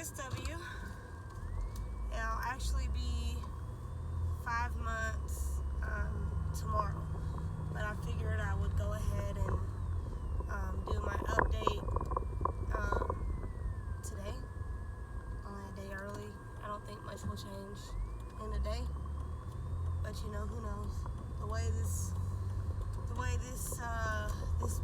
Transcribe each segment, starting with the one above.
PSW. It'll actually be 5 months tomorrow, but I figured I would go ahead and do my update today, only a day early. I don't think much will change in a day, but you know, who knows? The way this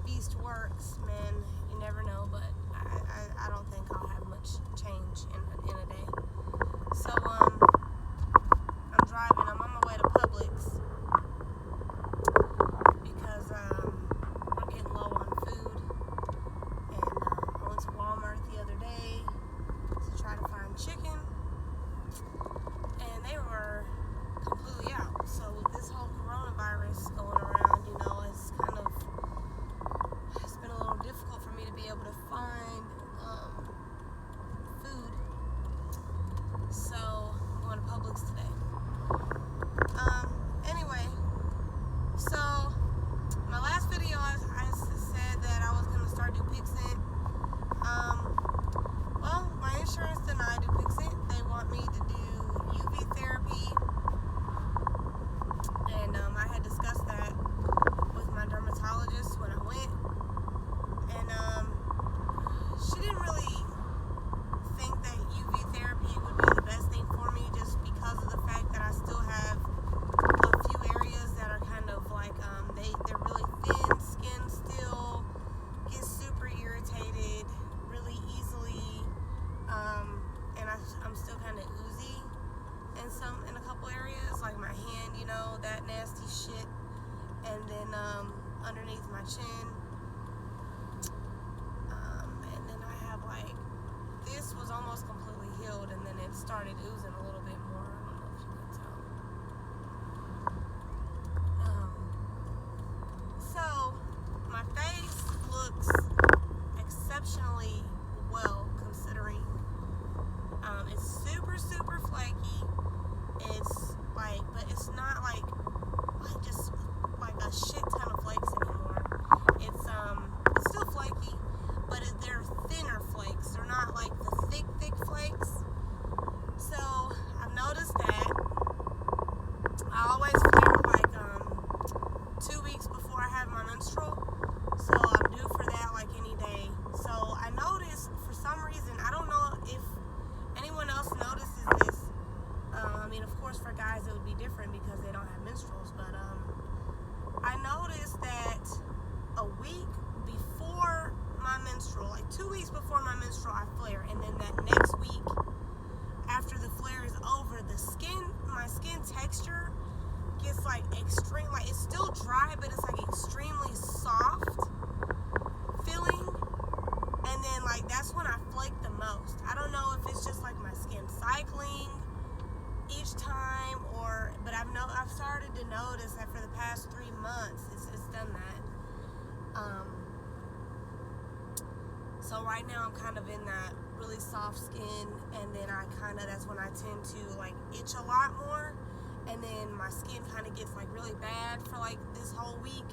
beast works, man, you never know. But I don't think I'll have much change in a day. So I'm driving. I'm on my way to Publix because we're getting low on food, and I went to Walmart the other day to try to find chicken, and they were completely out. So with this whole coronavirus going around, you know, it's been a little difficult for me to be able to find food. So I'm going to Publix today. Anyway, so my last video I said that I was going to start Dupixent. Well, my insurance denied Dupixent. They want me to do UV therapy, and I had discussed that with my dermatologist when I went, and she didn't really think that UV therapy would be the best thing for me, just because of the fact that I still have a few areas that are kind of like they're really thin skin still, gets super irritated really easily, and I'm still kind of oozy in a couple areas, like my hand, you know, that nasty shit, and then underneath my chin, and then I have like, this was almost completely healed, and then it started oozing a little bit more. I don't know if you can tell. So my face looks exceptionally well, considering it's super flaky. It's like, but it's not like just like a shit ton of flakes anymore. It's still flaky, but they're thinner flakes. They're not like the thick flakes. So I've noticed that I always flare like 2 weeks before I have my menstrual. So I'm due for that like any day. So I noticed, for some reason, I don't know if anyone else notices this. I mean, of course, for guys it would be different because they don't have menstruals, but I noticed that a week before my menstrual, like 2 weeks before my menstrual, I flare, and then that next week after the flare is over, my skin texture gets like extreme, like it's still dry, but it's like extremely soft feeling, and then like that's when I flake the most. I don't know if it's just like my skin cycling each time, but I've started to notice that for the past 3 months it's done that. So right now I'm kind of in that really soft skin, and then that's when I tend to like itch a lot more, and then my skin kind of gets like really bad for like this whole week,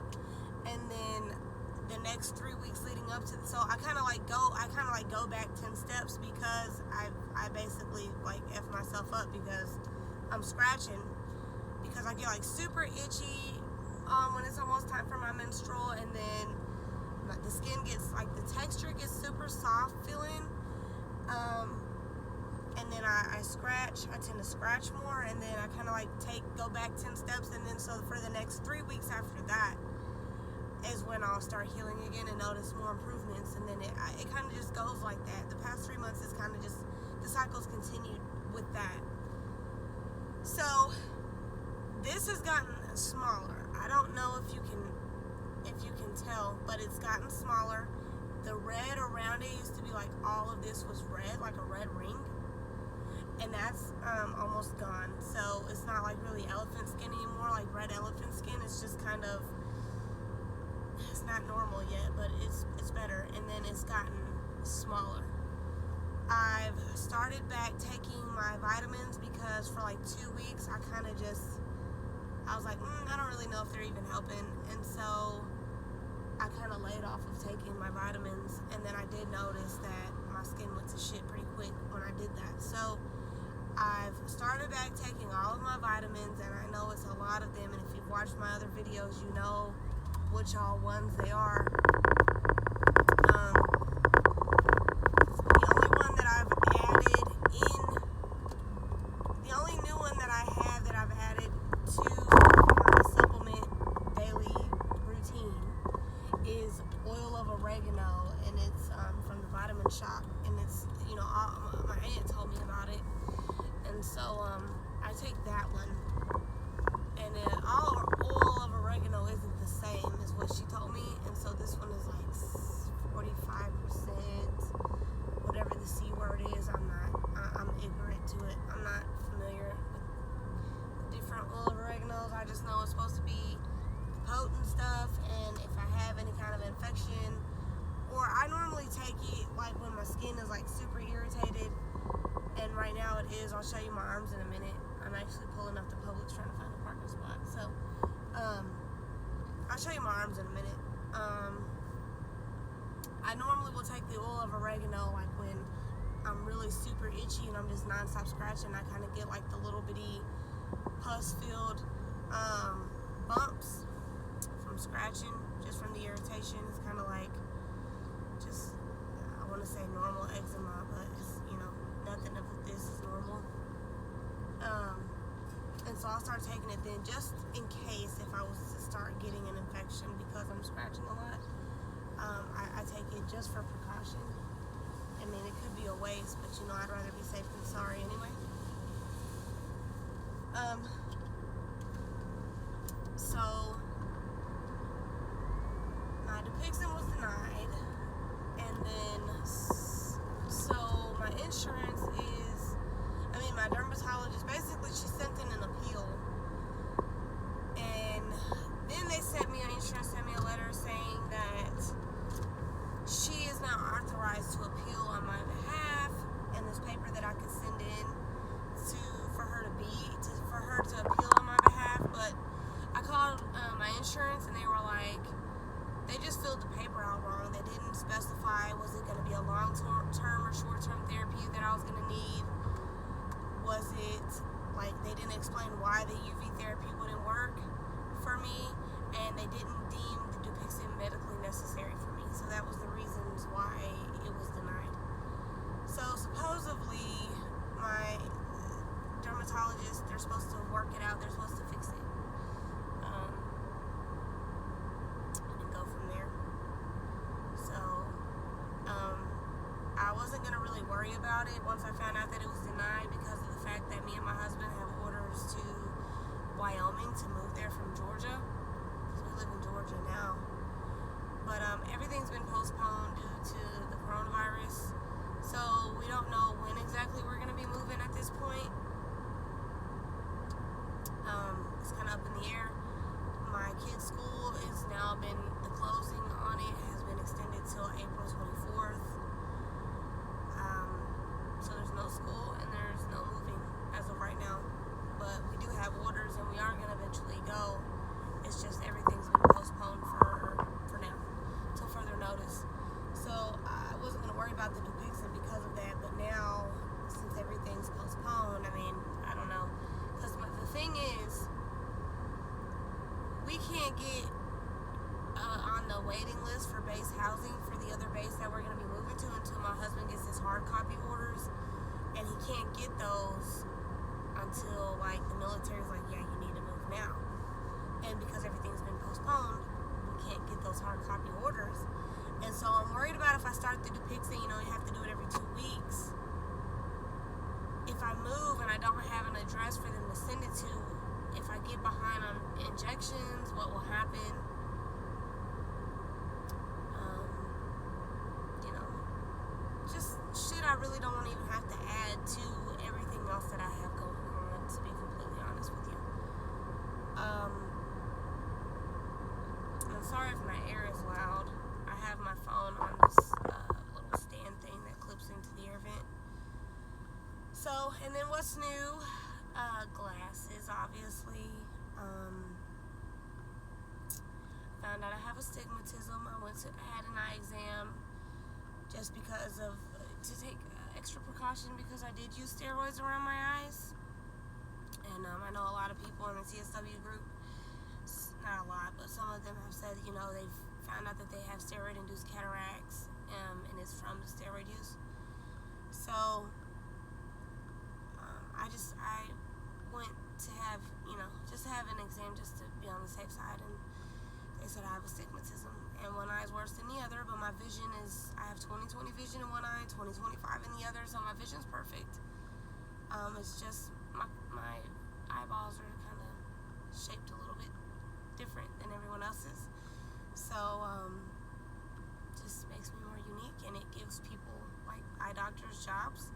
and then the next 3 weeks leading up to, so I kind of like go back 10 steps, because I basically like F myself up because I'm scratching, because I get like super itchy when it's almost time for my menstrual, and then the skin gets like, the texture gets super soft feeling, and then I tend to scratch more, and then I kind of like go back 10 steps, and then so for the next 3 weeks after that is when I'll start healing again and notice more improvements, and then it kind of just goes like that. The past 3 months is kind of just, the cycle's continued with that. So this has gotten smaller. I don't know if you can tell, but it's gotten smaller. The red around it used to be like, all of this was red, like a red ring, and that's almost gone. So it's not like really elephant skin anymore, like red elephant skin. It's just kind of, it's not normal yet, but it's better. And then it's gotten smaller. I've started back taking my vitamins, because for like 2 weeks I was like, I don't really know if they're even helping, and so I kind of laid off of taking my vitamins. And then I did notice that my my skin went to shit pretty quick when I did that. So I've started back taking all of my vitamins, and I know it's a lot of them, and if you've watched my other videos, you know which all ones they are. The only new one that I have that I've added to my supplement daily routine is oil of oregano, and it's from the Vitamin Shop, and it's, you know, my aunt told me about it, and so I take that one, and then all oil of oregano isn't the same as what she told me, and so this one is like 45%, whatever the C word is. I'm ignorant to it. I'm not familiar with different oil of oreganos. I just know it's supposed to be potent stuff, and if I have any kind of infection, or I normally take it like when my skin is like super irritated, and right now it is. I'll show you my arms in a minute. I'm actually pulling up the Publix trying to find a parking spot, so I'll show you my arms in a minute. I normally will take the oil of oregano like when I'm really super itchy and I'm just non-stop scratching. I kind of get like the little bitty pus-filled bumps from scratching, just from the irritation. It's kind of like just, I want to say normal eczema, but it's, you know, nothing of this is normal. And so I'll start taking it then, just in case if I was to start getting an infection because I'm scratching a lot. I take it just for precaution. I mean, it could be a waste, but you know, I'd rather be safe than sorry anyway. So my Topical was denied, and then so my insurance is, my dermatologist, basically she sent in an appeal, and then they sent me a letter saying that she is now authorized to appeal on my behalf, and this paper that I could send in for her to appeal on my behalf. But I called my insurance, and they were like, they just filled the paper out wrong. They didn't specify, was it going to be a long-term or short-term therapy that I was going to need? Was it, like, they didn't explain why the UV therapy wouldn't work for me, and they didn't deem the Topical medically necessary for me. So that was the reasons why it was denied. So supposedly my dermatologist, they're supposed to work it out, they're supposed to fix it, and go from there. So I wasn't going to really worry about it once I found out that it was denied, because of the fact that me and my husband have orders to Wyoming to move there from Georgia, because we live in Georgia now. But everything's been postponed due to the coronavirus, so we don't know when exactly we're going to be moving at this point. It's kind of up in the air. My kids' school is now been, the closing on it has been extended till April 24th. So there's no school and there's no moving as of right now. But we do have orders, and we are going to eventually go. It's just everything's been postponed for now, till further notice. So I wasn't going to worry about the Topical because of that, but now, since everything's postponed, I don't know. Because the thing is, we can't get on the waiting list for base housing for the other base that we're going to be moving to until my husband gets his hard copy orders, and he can't get those until, like, the military's like, yeah, you need to move now. And because everything's been postponed, we can't get those hard copy orders. And so I'm worried about if I start the Topical, you have to do it every 2 weeks. If I move and I don't have an address for them to send it to, if I get behind on injections, what will happen? Just shit I really don't want to even have to add to everything else that I have going on, to be completely honest with you. I'm sorry if my air is loud. I have my phone on this little stand thing that clips into the air vent. So, and then what's new? Glasses, obviously. Found out I have astigmatism. I had an eye exam just because of, to take extra precaution because I did use steroids around my eyes. And I know a lot of people in the CSW group, not a lot, but some of them have said, they've found out that they have steroid-induced cataracts, and it's from the steroid use. So I went to have, just to have an exam just to be on the safe side, and they said I have astigmatism, and one eye is worse than the other, but my vision is, I have 20/20 vision in one eye, 20/25 in the other, so my vision's perfect. It's just my eyeballs are kind of shaped a little bit different than everyone else's, so just makes me more unique, and it gives people like eye doctors jobs.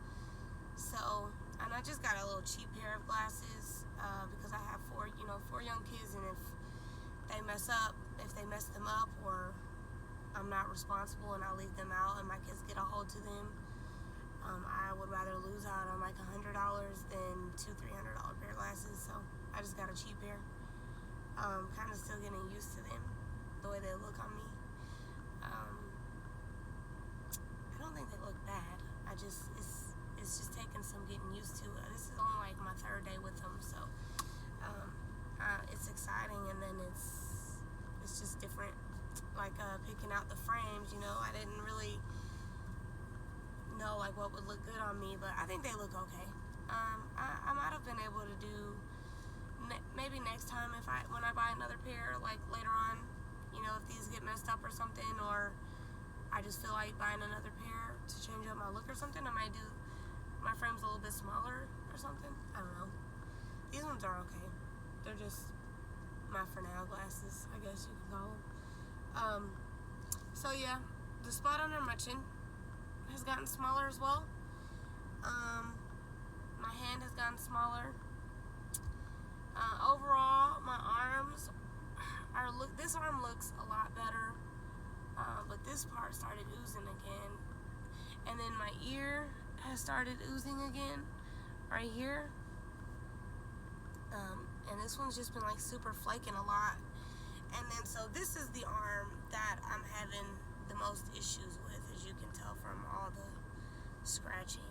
So, and I just got a little cheap pair of glasses because I have four young kids, and if they mess them up, or I'm not responsible and I leave them out and my kids get a hold to them, I would rather lose out on like $100 than $200-300 pair of glasses. So I just got a cheap pair. Kind of still getting used to them, the way they look on me. I don't think they look bad. It's just taking some getting used to. This is only like my 3rd day with them, so it's exciting, and then it's just different. Like picking out the frames, I didn't really know like what would look good on me, but I think they look okay. I might have been able to do maybe next time when I buy another pair, like later on, if these get messed up or something, or I just feel like buying another pair to change up my look or something, I might do my frames a little bit smaller or something. I don't know. These ones are okay. They're just my for now glasses, I guess you could call them. So yeah, the spot under my chin has gotten smaller as well. My hand has gotten smaller. Overall, my arms this arm looks a lot better, but this part started oozing again, and then my ear has started oozing again right here, and this one's just been like super flaking a lot. And then so this is the arm that I'm having the most issues with, as you can tell from all the scratching.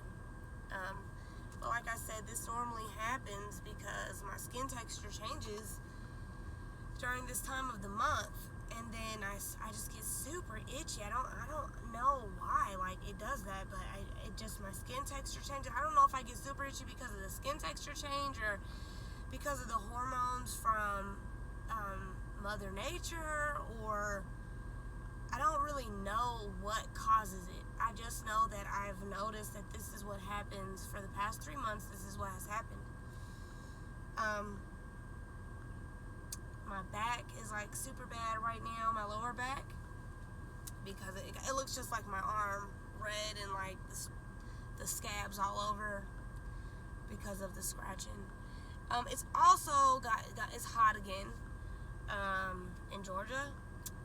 But like I said, this normally happens because my skin texture changes during this time of the month, and then I just get super itchy. I don't know why, like it does that, but my skin texture changes. I don't know if I get super itchy because of the skin texture change or because of the hormones from Mother Nature, or I don't really know what causes it. I just know that I've noticed that this is what happens for the past 3 months. This is what has happened. My back is like super bad right now, my lower back, because it looks just like my arm, red, and like the scabs all over because of the scratching. It's also it's hot again in Georgia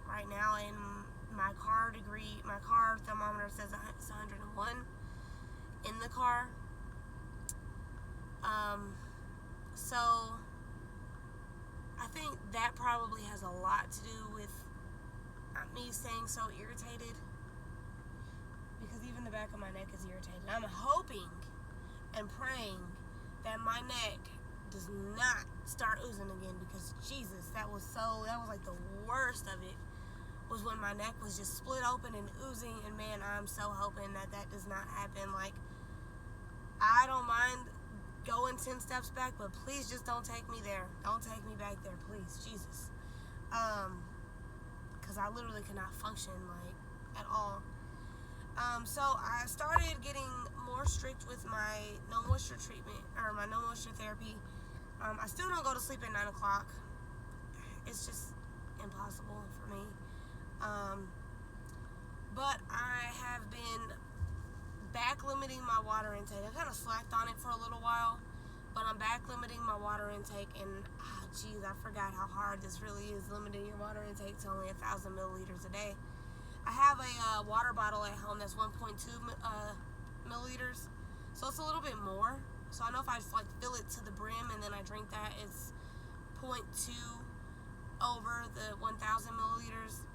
right now, and my car thermometer says it's 101 in the car. So I think that probably has a lot to do with me staying so irritated, because even the back of my neck is irritated. I'm hoping and praying that my neck does not start oozing again, because Jesus, that was like the worst of it, was when my neck was just split open and oozing, and man, I'm so hoping that does not happen. Like, I don't mind going 10 steps back, but please just don't take me there. Don't take me back there, please, Jesus. Because I literally cannot function, like, at all. So I started getting more strict with my no moisture treatment, or my no moisture therapy. I still don't go to sleep at 9 o'clock. It's just impossible for me. But I have been back limiting my water intake. I kind of slacked on it for a little while, but I'm back limiting my water intake, and geez, I forgot how hard this really is, limiting your water intake to only 1,000 milliliters a day. I have a water bottle at home that's 1.2 milliliters, so it's a little bit more. So I know if I just like fill it to the brim and then I drink that, it's 0.2 over the 1,000 milliliters.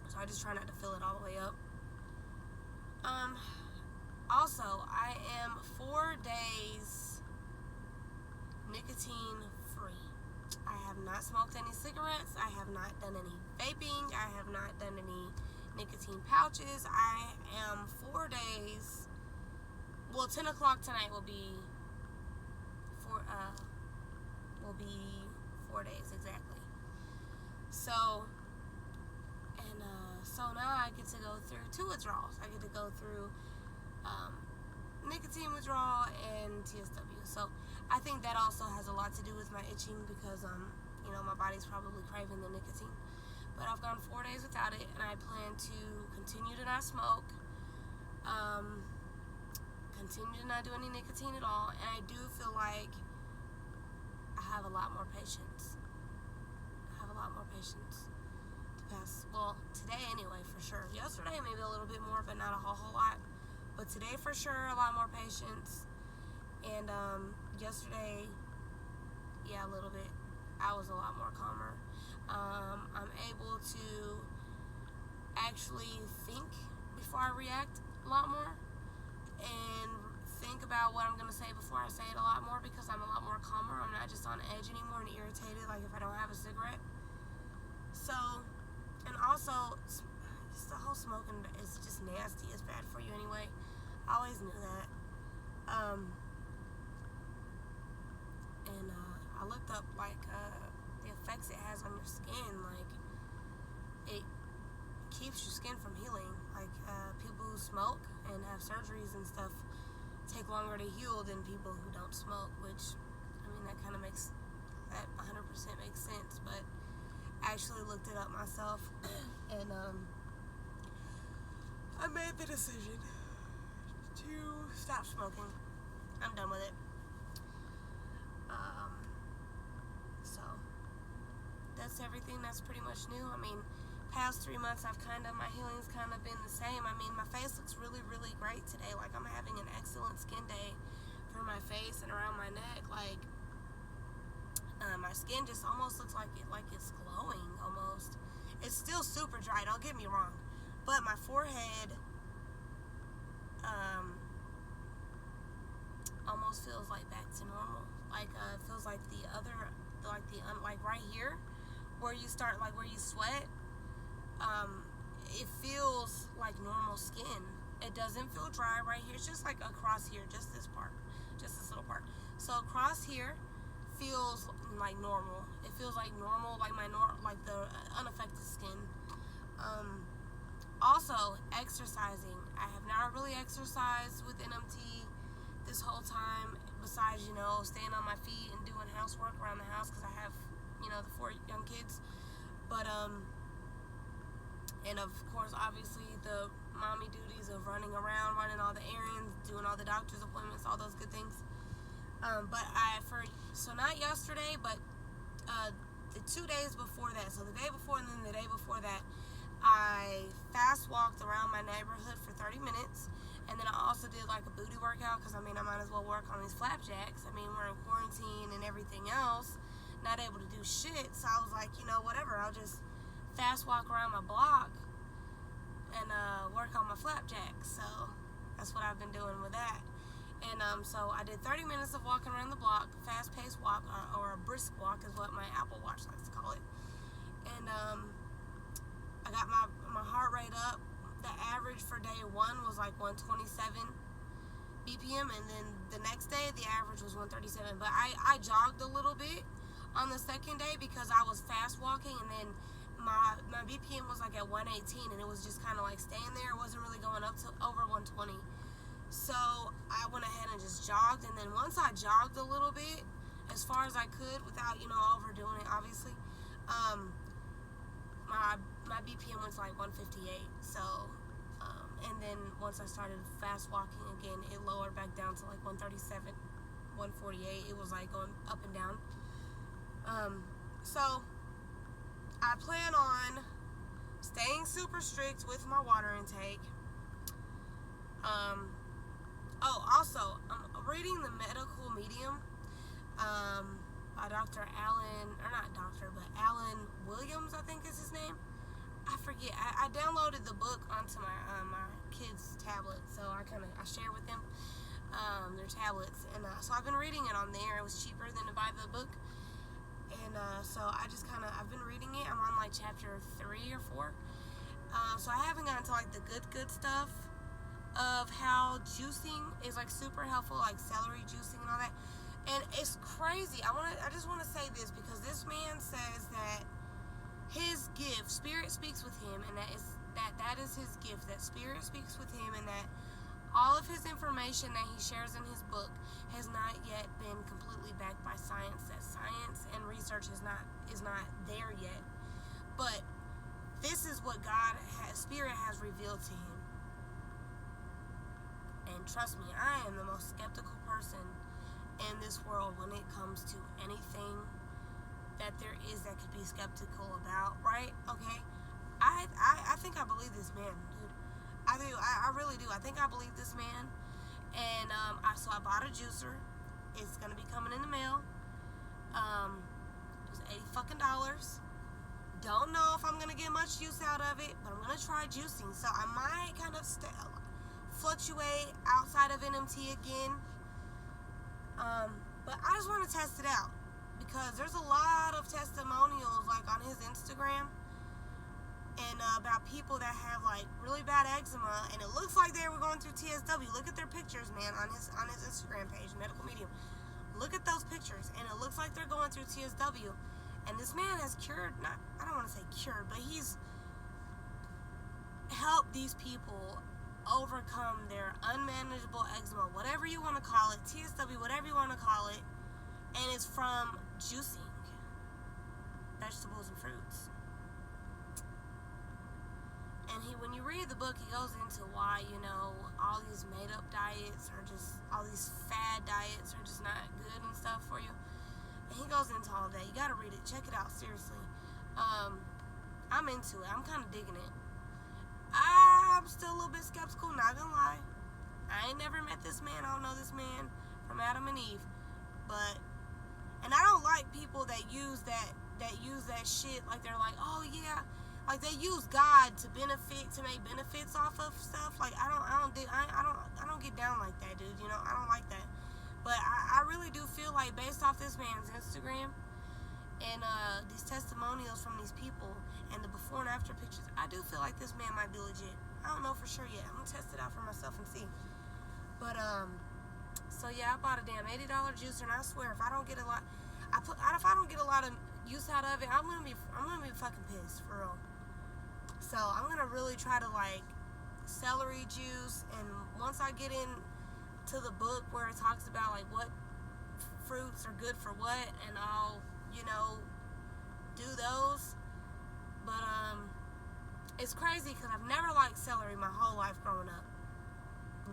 So I just try not to fill it all the way up. Um, Also, I am 4 days nicotine free. I have not smoked any cigarettes. I have not done any vaping. I have not done any nicotine pouches. I am 4 days. Well, 10 o'clock tonight will be 4 days exactly. So, so now I get to go through 2 withdrawals. I get to go through nicotine withdrawal and TSW. So I think that also has a lot to do with my itching because my body's probably craving the nicotine. But I've gone 4 days without it, and I plan to continue to not smoke, continue to not do any nicotine at all, and I do feel like I have a lot more patience. To pass, well, today anyway, for sure. Yesterday maybe a little bit more, but not a whole lot. But today for sure, a lot more patience. And yesterday, yeah, a little bit. I was a lot more calmer. I'm able to actually think before I react a lot more, and think about what I'm going to say before I say it a lot more, because I'm a lot more calmer. I'm not just on edge anymore and irritated like if I don't have a cigarette. So, and also, just the whole smoking is just nasty. It's bad for you anyway. I always knew that. And I looked up the effects it has on your skin. Like, it keeps your skin from healing. Like, people who smoke and have surgeries and stuff take longer to heal than people who don't smoke, which, I mean, that kind of makes, that 100% makes sense. But I actually looked it up myself, and I made the decision to stop smoking. I'm done with it. So that's everything. That's pretty much new. I mean, past 3 months, my healing's kind of been the same. I mean, my face looks really, really great today. Like, I'm having an excellent skin day for my face and around my neck. Like, my skin just almost looks like it's glowing almost. It's still super dry, don't get me wrong, but my forehead almost feels like back to normal. Like, it feels like like right here where you start, like where you sweat, it feels like normal skin. It doesn't feel dry right here. It's just like across here, just this little part. So across here feels like normal. It feels like normal, like like the unaffected skin. Also, exercising. I have not really exercised with NMT this whole time, besides, staying on my feet and doing housework around the house, because I have, the 4 young kids. But, and of course, obviously, the mommy duties of running around, running all the errands, doing all the doctor's appointments, all those good things. So not yesterday, but the 2 days before that, so the day before and then the day before that, I fast walked around my neighborhood for 30 minutes, and then I also did like a booty workout, because I might as well work on these flapjacks. I mean, we're in quarantine and everything else, not able to do shit, so I was like, whatever, I'll just fast walk around my block and work on my flapjacks. So that's what I've been doing with that. And so I did 30 minutes of walking around the block, fast-paced walk, or a brisk walk is what my Apple Watch likes to call it. And I got my heart rate up. The average for day 1 was like 127 BPM, and then the next day the average was 137. But I jogged a little bit on the second day because I was fast walking, and then my BPM was like at 118, and it was just kind of like staying there. It wasn't really going up to over 120. So I went ahead and just jogged, and then once I jogged a little bit, as far as I could without, overdoing it, obviously, my BPM was like 158. So, and then once I started fast walking again, it lowered back down to like 137, 148. It was like going up and down. So I plan on staying super strict with my water intake. Also, I'm reading The Medical Medium by Dr. Alan, or not doctor, but Alan Williams, I think is his name. I forget. I downloaded the book onto my kids' tablet, so I share with them their tablets, and so I've been reading it on there. It was cheaper than to buy the book, and so I've been reading it. I'm on like chapter 3 or 4, so I haven't gotten to like the good stuff of how juicing is like super helpful, like celery juicing and all that. And it's crazy. I just want to say this, because this man says that his gift, Spirit speaks with him, and that is his gift, that Spirit speaks with him, and that all of his information that he shares in his book has not yet been completely backed by science, that science and research is not there yet. But this is what Spirit has revealed to him. And trust me, I am the most skeptical person in this world when it comes to anything that there is that could be skeptical about, right? Okay, I think I believe this man, dude. I do. I really do. I think I believe this man. And so I bought a juicer. It's gonna be coming in the mail. It was $80 Don't know if I'm gonna get much use out of it, but I'm gonna try juicing. So I might kind of fluctuate outside of NMT again. But I just want to test it out, because there's a lot of testimonials like on his Instagram and about people that have like really bad eczema, and it looks like they were going through TSW. Look at their pictures, man, on his Instagram page, Medical Medium. Look at those pictures, and it looks like they're going through TSW. And this man has cured, I don't want to say cured, but he's helped these people overcome their unmanageable eczema, whatever you want to call it, TSW, whatever you want to call it, and it's from juicing vegetables and fruits. And when you read the book, he goes into why, all these made-up diets are just, all these fad diets are just not good and stuff for you. And he goes into all that. You gotta read it. Check it out, seriously. I'm into it. I'm kind of digging it. I'm still a little bit skeptical, not gonna lie. I ain't never met this man. I don't know this man from Adam and Eve. And I don't like people that use that shit like they're like, oh yeah, like they use God to make benefits off of stuff. Like I don't get down like that, dude. I don't like that. But I really do feel like, based off this man's Instagram and these testimonials from these people and the before and after pictures, I do feel like this man might be legit. I don't know for sure yet. I'm gonna test it out for myself and see. But so yeah, I bought a damn $80 juicer, and I swear if I don't get a lot, if I don't get a lot of use out of it, I'm gonna be fucking pissed, for real. So I'm gonna really try to like celery juice, and once I get into the book where it talks about like what fruits are good for what, and I'll do those. But it's crazy because I've never liked celery my whole life growing up.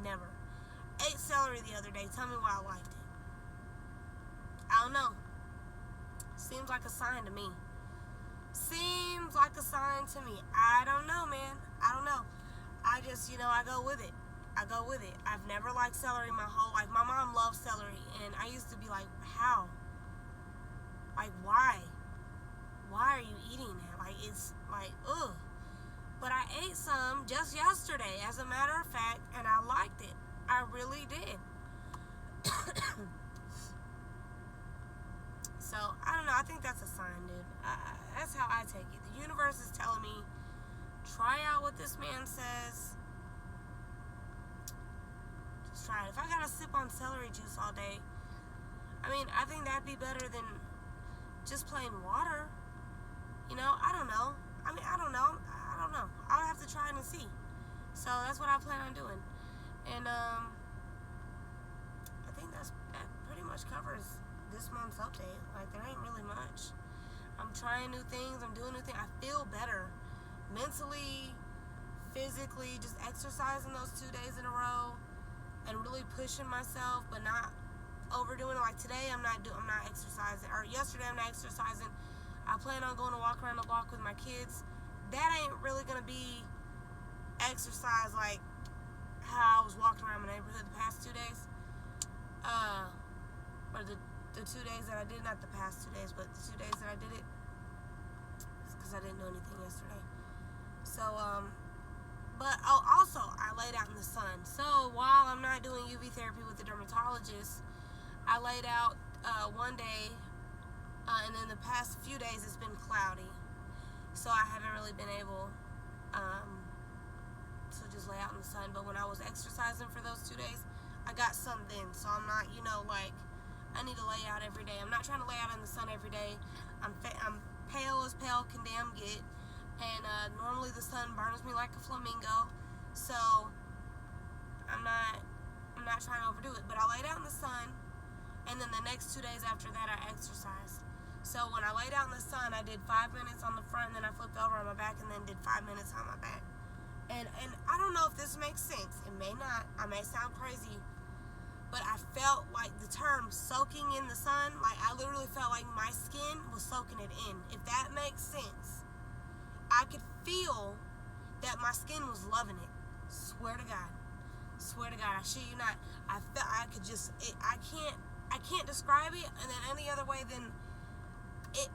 Never. Ate celery the other day. Tell me why I liked it. I don't know. Seems like a sign to me. Seems like a sign to me. I don't know, man. I don't know. I just, I go with it. I've never liked celery my whole life. My mom loves celery, and I used to be like, how? Like, why? Why are you eating that? Like, it's like, ugh. But I ate some just yesterday, as a matter of fact, and I liked it. I really did. So, I don't know. I think that's a sign, dude. That's how I take it. The universe is telling me, try out what this man says. Just try it. If I gotta sip on celery juice all day, I think that'd be better than just plain water. I don't know. I don't know. I'll have to try it and see. So that's what I plan on doing. And I think that pretty much covers this month's update. Like, there ain't really much. I'm trying new things. I'm doing new things. I feel better mentally, physically, just exercising those 2 days in a row and really pushing myself, but not overdoing it. Like today, I'm not exercising, or yesterday I'm not exercising. I plan on going to walk around the block with my kids. That ain't really gonna be exercise like how I was walking around my neighborhood the past 2 days. Or the 2 days that I did, not the past 2 days, but the 2 days that I did it. It's because I didn't do anything yesterday. So, but also, I laid out in the sun. So, while I'm not doing UV therapy with the dermatologist, I laid out one day, and then the past few days it's been cloudy. So, I haven't really been able to just lay out in the sun. But when I was exercising for those 2 days, I got sun then. So, I'm not, like, I need to lay out every day. I'm not trying to lay out in the sun every day. I'm pale as pale can damn get. And normally the sun burns me like a flamingo, so I'm not trying to overdo it. But I laid out in the sun, and then the next 2 days after that I exercised. So when I laid out in the sun, I did 5 minutes on the front, and then I flipped over on my back, and then did 5 minutes on my back. And I don't know if this makes sense. It may not. I may sound crazy, but I felt like the term soaking in the sun, like I literally felt like my skin was soaking it in. If that makes sense. I could feel that my skin was loving it. Swear to God. I shit you not. I felt I could just. I can't describe it, and then any other way than it.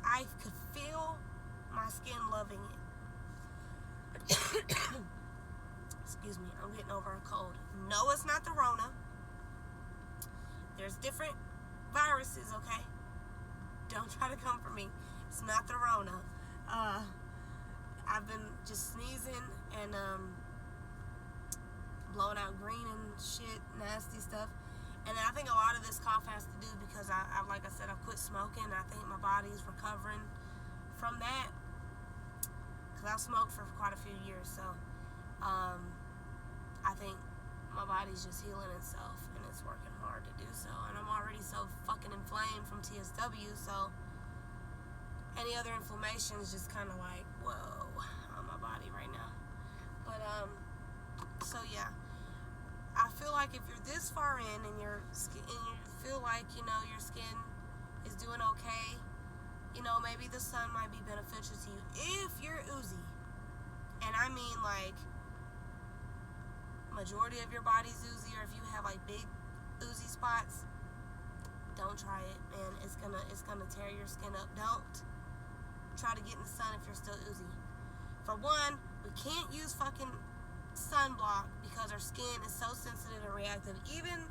I could feel my skin loving it. Excuse me. I'm getting over a cold. No, it's not the Rona. There's different viruses. Okay. Don't try to come for me. It's not the Rona. I've been just sneezing and blowing out green and shit, nasty stuff. And then I think a lot of this cough has to do because I like I said, I quit smoking. I think my body's recovering from that because I've smoked for quite a few years. So I think my body's just healing itself, and it's working hard to do so. And I'm already so fucking inflamed from TSW, so any other inflammation is just kind of like, whoa, on my body right now. But, so yeah. I feel like if you're this far in and your skin, and you feel like, your skin is doing okay, maybe the sun might be beneficial to you. If you're oozy, and I mean like, majority of your body's oozy, or if you have like big oozy spots, don't try it, man. It's gonna tear your skin up. Don't try to get in the sun if you're still oozy. For one, we can't use fucking sunblock because our skin is so sensitive and reactive. Even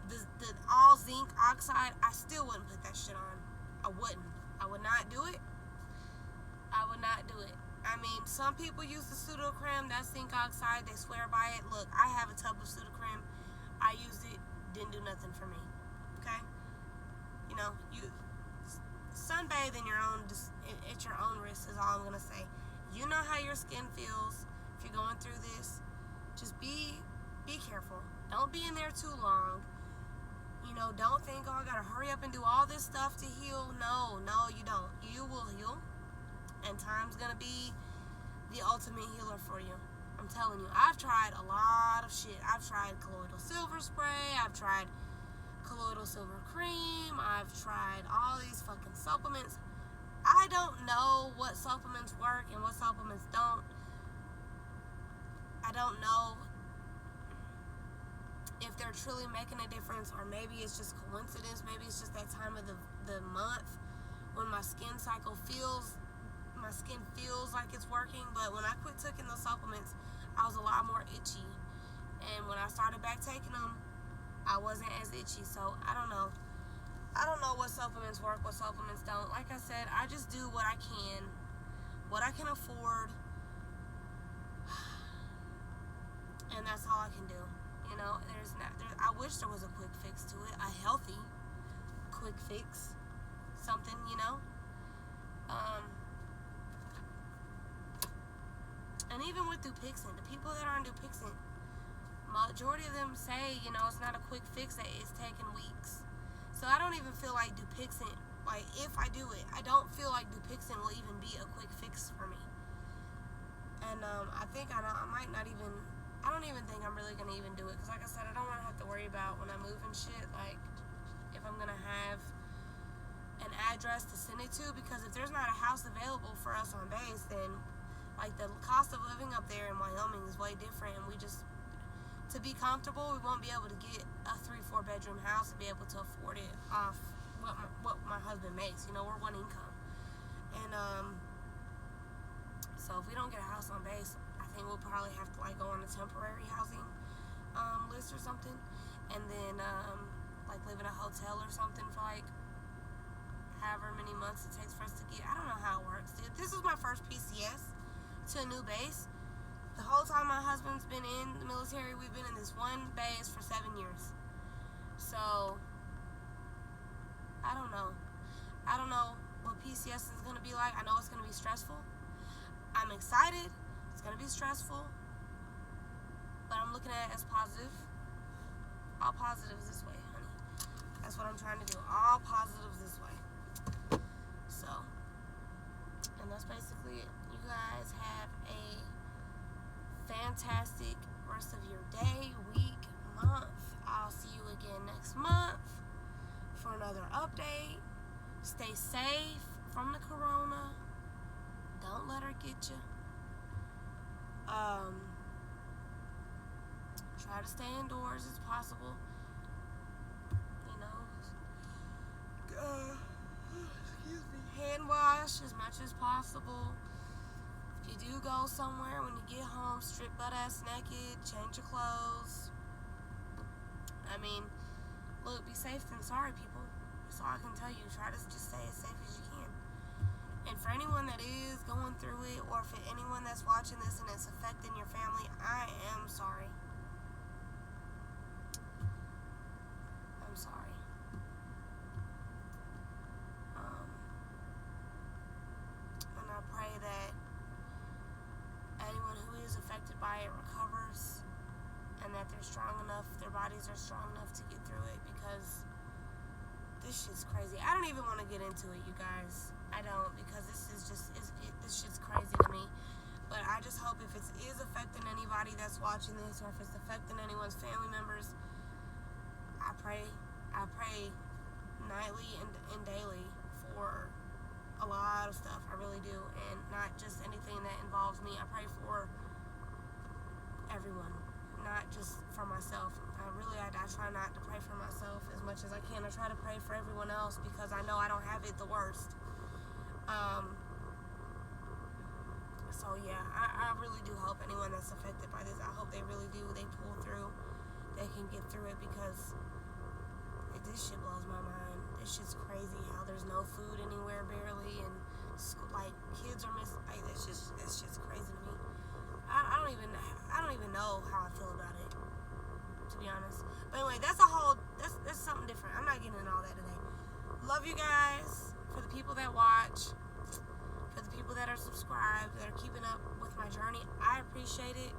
the all zinc oxide, I still wouldn't put that shit on. I wouldn't. I would not do it. I would not do it. I mean, some people use the pseudo-creme. That's zinc oxide. They swear by it. Look, I have a tub of pseudo-creme. I used it. Didn't do nothing for me. Okay? You sunbathe in at your own risk is all I'm going to say. You know how your skin feels if you're going through this. Just be careful. Don't be in there too long. Don't think, I got to hurry up and do all this stuff to heal. No, you don't. You will heal. And time's going to be the ultimate healer for you. I'm telling you. I've tried a lot of shit. I've tried colloidal silver spray. I've tried colloidal silver cream. I've tried all these fucking supplements. I don't know what supplements work and what supplements don't. I don't know if they're truly making a difference, or maybe it's just coincidence. Maybe it's just that time of the month when my skin feels like it's working. But when I quit taking those supplements, I was a lot more itchy, and when I started back taking them, I wasn't as itchy. So I don't know what supplements work, what supplements don't. Like I said, I just do what I can afford, and that's all I can do. I wish there was a quick fix to it, a healthy quick fix, something, and even with Dupixent, the people that are on Dupixent, majority of them say, it's not a quick fix, that it's taking weeks. So I don't even feel like Dupixent, like if I do it, I don't feel like Dupixent will even be a quick fix for me. And I think I don't even think I'm really going to even do it. Because like I said, I don't want to have to worry about when I move and shit, like if I'm going to have an address to send it to. Because if there's not a house available for us on base, then like the cost of living up there in Wyoming is way different. And to be comfortable, we won't be able to get a 3-4 bedroom house and be able to afford it off what my husband makes. We're one income. And So if we don't get a house on base, I think we'll probably have to like go on a temporary housing list or something, and then like live in a hotel or something for like however many months it takes for us to get. I don't know how it works, dude. This is my first PCS to a new base. The whole time my husband's been in the military, we've been in this one base for 7 years. So I don't know. I don't know what PCS is going to be like. I know it's going to be stressful. I'm excited. It's going to be stressful. But I'm looking at it as positive. All positives this way, honey. That's what I'm trying to do. All positives this way. So, and that's basically it. You guys have a fantastic rest of your day, week, month. I'll see you again next month for another update. Stay safe from the corona. Don't let her get you. Try to stay indoors as possible. You know, excuse me. Hand wash as much as possible. If you do go somewhere, when you get home, strip butt ass naked, change your clothes. I mean, look, be safe than sorry, people. That's all I can tell you. Try to just stay as safe as you can. And for anyone that is going through it, or for anyone that's watching this and it's affecting your family, I am sorry. I'm sorry. And I pray that anyone who is affected by it recovers, and that they're strong enough, their bodies are strong enough to get through it, because this shit's crazy. I don't even want to get into it, you guys. I don't, because this is just, this shit's crazy to me. But I just hope if it is affecting anybody that's watching this, or if it's affecting anyone's family members, I pray nightly and daily for a lot of stuff. I really do. And not just anything that involves me. I pray for everyone, not just for myself. I try not to pray for myself as much as I can. I try to pray for everyone else, because I know I don't have it the worst. So yeah, I really do hope anyone that's affected by this, I hope they really do, they pull through, they can get through it, because this shit blows my mind. This shit's crazy how there's no food anywhere barely, and like kids are missing. Like, this shit's crazy to me. I don't even know how I feel about it, to be honest. But anyway, that's something different. I'm not getting into all that today. Love you guys. For the people that watch, for the people that are subscribed, that are keeping up with my journey, I appreciate it.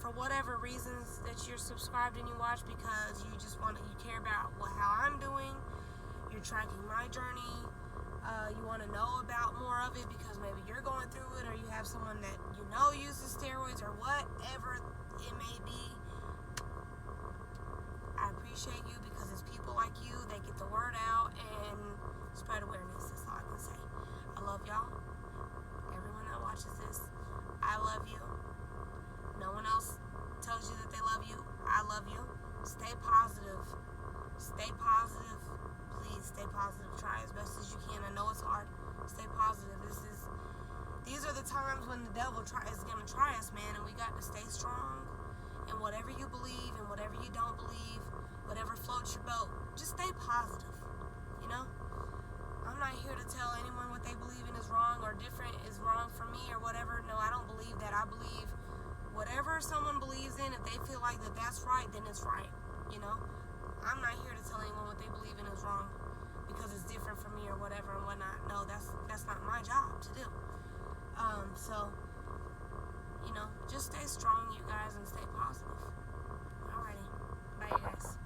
For whatever reasons that you're subscribed and you watch, because you care about how I'm doing, you're tracking my journey, you want to know about more of it because maybe you're going through it, or you have someone that you know uses steroids, or whatever it may be. I appreciate you, because it's people like you that get the word out and spread awareness. That's all I can say. I love y'all. Everyone that watches this, I love you. No one else tells you that they love you. I love you. Stay positive. Stay positive. Please stay positive. Try as best as you can. I know it's hard. Stay positive. These are the times when the devil is going to try us, man, and we got to stay strong. And whatever you believe and whatever you don't believe, whatever floats your boat, just stay positive. You know? I'm not here to tell anyone what they believe in is wrong or different is wrong for me or whatever. No, I don't believe that. I believe whatever someone believes in, if they feel like that's right, then it's right. You know? I'm not here to tell anyone what they believe in is wrong because it's different from me or whatever and whatnot. No, that's not my job to do. So, you know, just stay strong, you guys, and stay positive. Alrighty. Bye, you guys.